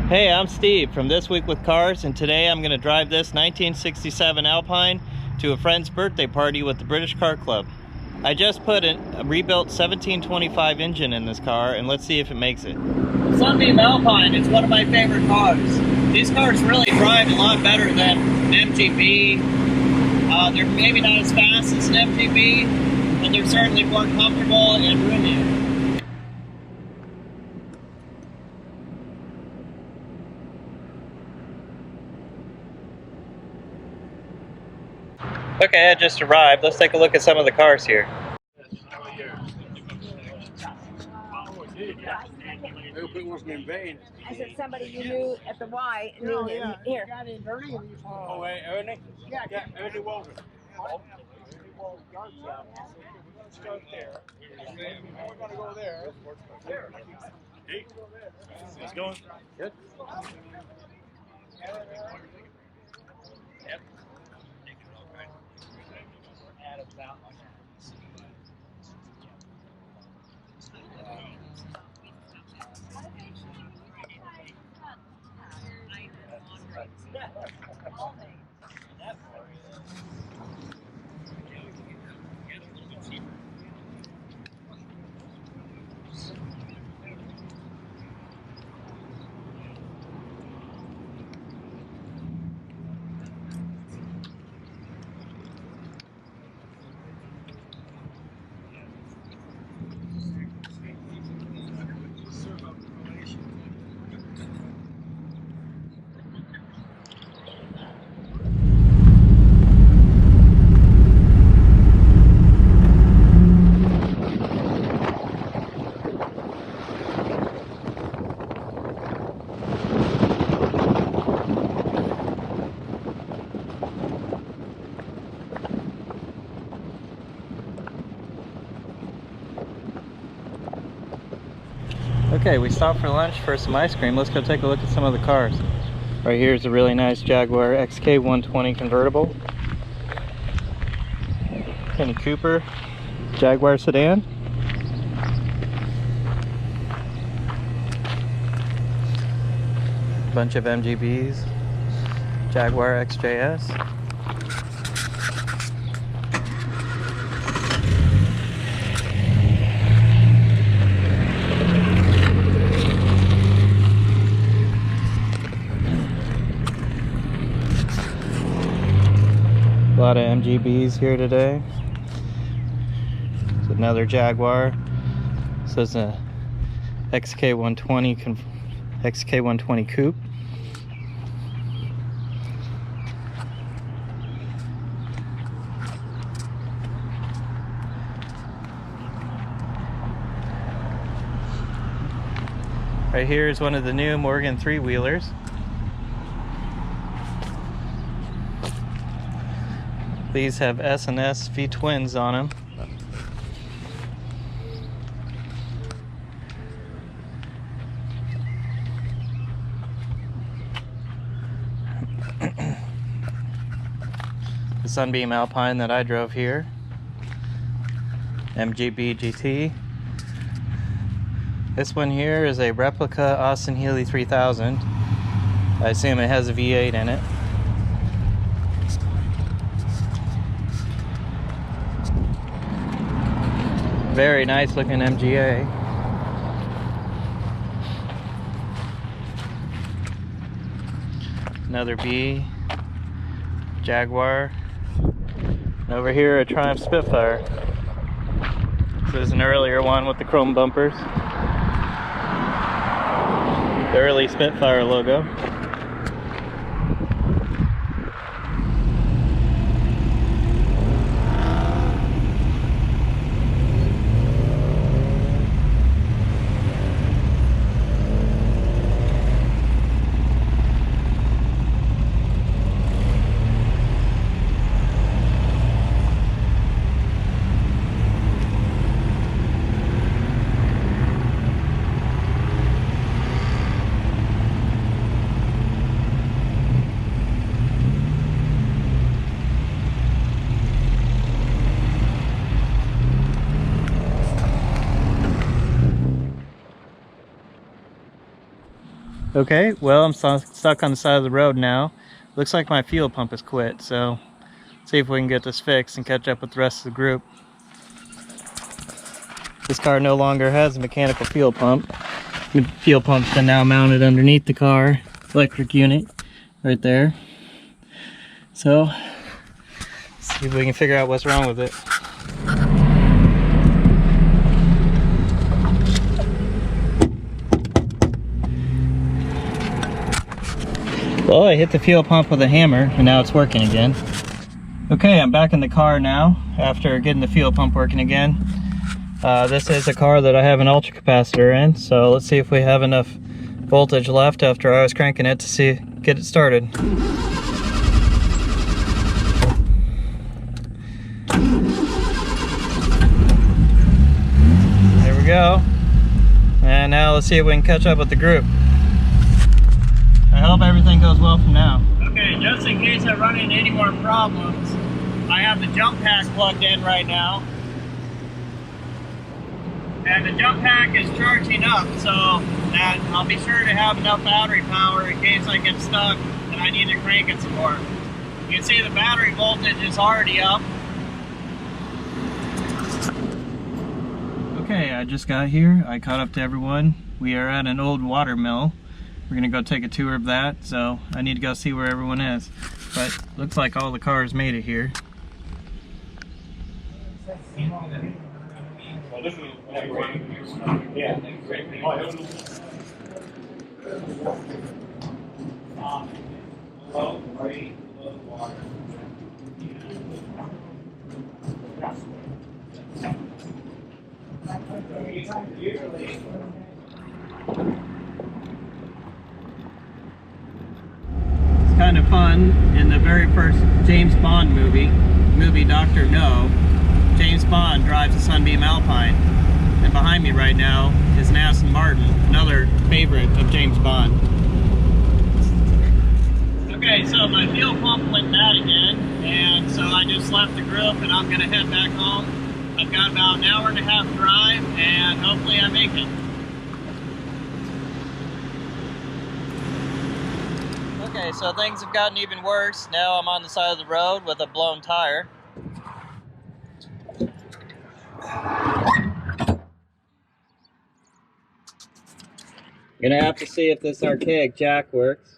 Hey, I'm Steve from This Week with Cars, and today I'm going to drive this 1967 Alpine to a friend's birthday party with the British Car Club. I just put a rebuilt 1725 engine in this car, and let's see if it makes it. Sunbeam Alpine is one of my favorite cars. These cars really drive a lot better than an MGB. They're maybe not as fast as an MGB, but they're certainly more comfortable and roomier. Okay, I just arrived. Let's take a look at some of the cars here. I hope it wasn't in vain. I said somebody you knew at the Y knew him. Here. Oh, wait, Ernie? Yeah, Ernie Walden. Start there. We're going to go there. Hey, how's it going? Good. Yep. Okay, we stopped for lunch for some ice cream. Let's go take a look at some of the cars. Right here is a really nice Jaguar XK120 convertible. Kenny Cooper Jaguar sedan. Bunch of MGBs. Jaguar XJS. A lot of MGBs here today. It's another Jaguar. This is a XK120 coupe. Right here is one of the new Morgan three-wheelers. These have S&S V-twins on them. The Sunbeam Alpine that I drove here. MGB GT. This one here is a replica Austin Healey 3000. I assume it has a V8 in it. Very nice looking MGA. Another B, Jaguar. And over here a Triumph Spitfire. This is an earlier one with the chrome bumpers. The early Spitfire logo. Okay, well, I'm stuck on the side of the road now. Looks like my fuel pump has quit, so see if we can get this fixed and catch up with the rest of the group. This car no longer has a mechanical fuel pump. The fuel pump's been now mounted underneath the car, electric unit, right there. So, let's see if we can figure out what's wrong with it. Well, I hit the fuel pump with a hammer and now it's working again. Okay, I'm back in the car now after getting the fuel pump working again. This is a car that I have an ultra capacitor in, so let's see if we have enough voltage left after I was cranking it to get it started. There we go. And now let's see if we can catch up with the group. I hope everything goes well from now. Okay, just in case I run into any more problems, I have the jump pack plugged in right now. And the jump pack is charging up, so that I'll be sure to have enough battery power in case I get stuck and I need to crank it some more. You can see the battery voltage is already up. Okay, I just got here. I caught up to everyone. We are at an old water mill. We're gonna go take a tour of that, so I need to go see where everyone is. But looks like all the cars made it here. Kind of fun. In the very first James Bond movie Dr. No, James Bond drives a Sunbeam Alpine, and behind me right now is an Aston Martin, another favorite of James Bond. Okay, so my fuel pump went bad again, and so I just left the group and I'm gonna head back home. I've got about an hour and a half drive, and hopefully I make it. Okay, so things have gotten even worse. Now I'm on the side of the road with a blown tire. Gonna have to see if this archaic jack works.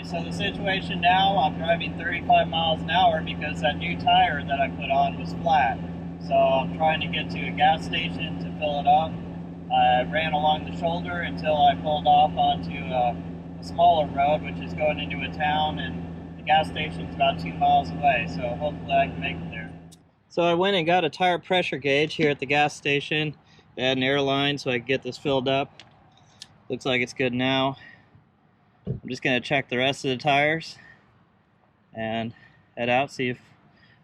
So the situation now, I'm driving 35 miles an hour because that new tire that I put on was flat. So I'm trying to get to a gas station to fill it up. I ran along the shoulder until I pulled off onto a smaller road, which is going into a town, and the gas station's about 2 miles away, so hopefully I can make it there. So I went and got a tire pressure gauge here at the gas station. They had an airline so I could get this filled up. Looks like it's good now. I'm just going to check the rest of the tires and head out, see if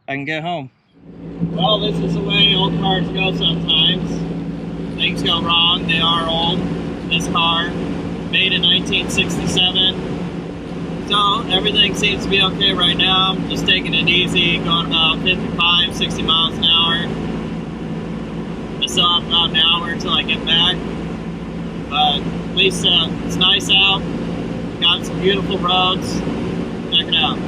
I can get home. Well, this is the way old cars go sometimes. Things go wrong. They are old. This car, made in 1967. So everything seems to be okay right now. I'm just taking it easy, going about 55, 60 miles an hour. I still have about an hour until I get back. But at least it's nice out. Got some beautiful roads. Check it out.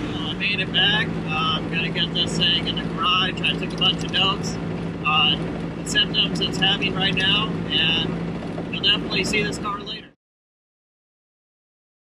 Well, I made it back. I'm going to get this thing in the garage. I took a bunch of notes on the symptoms it's having right now, and you'll definitely see this car later.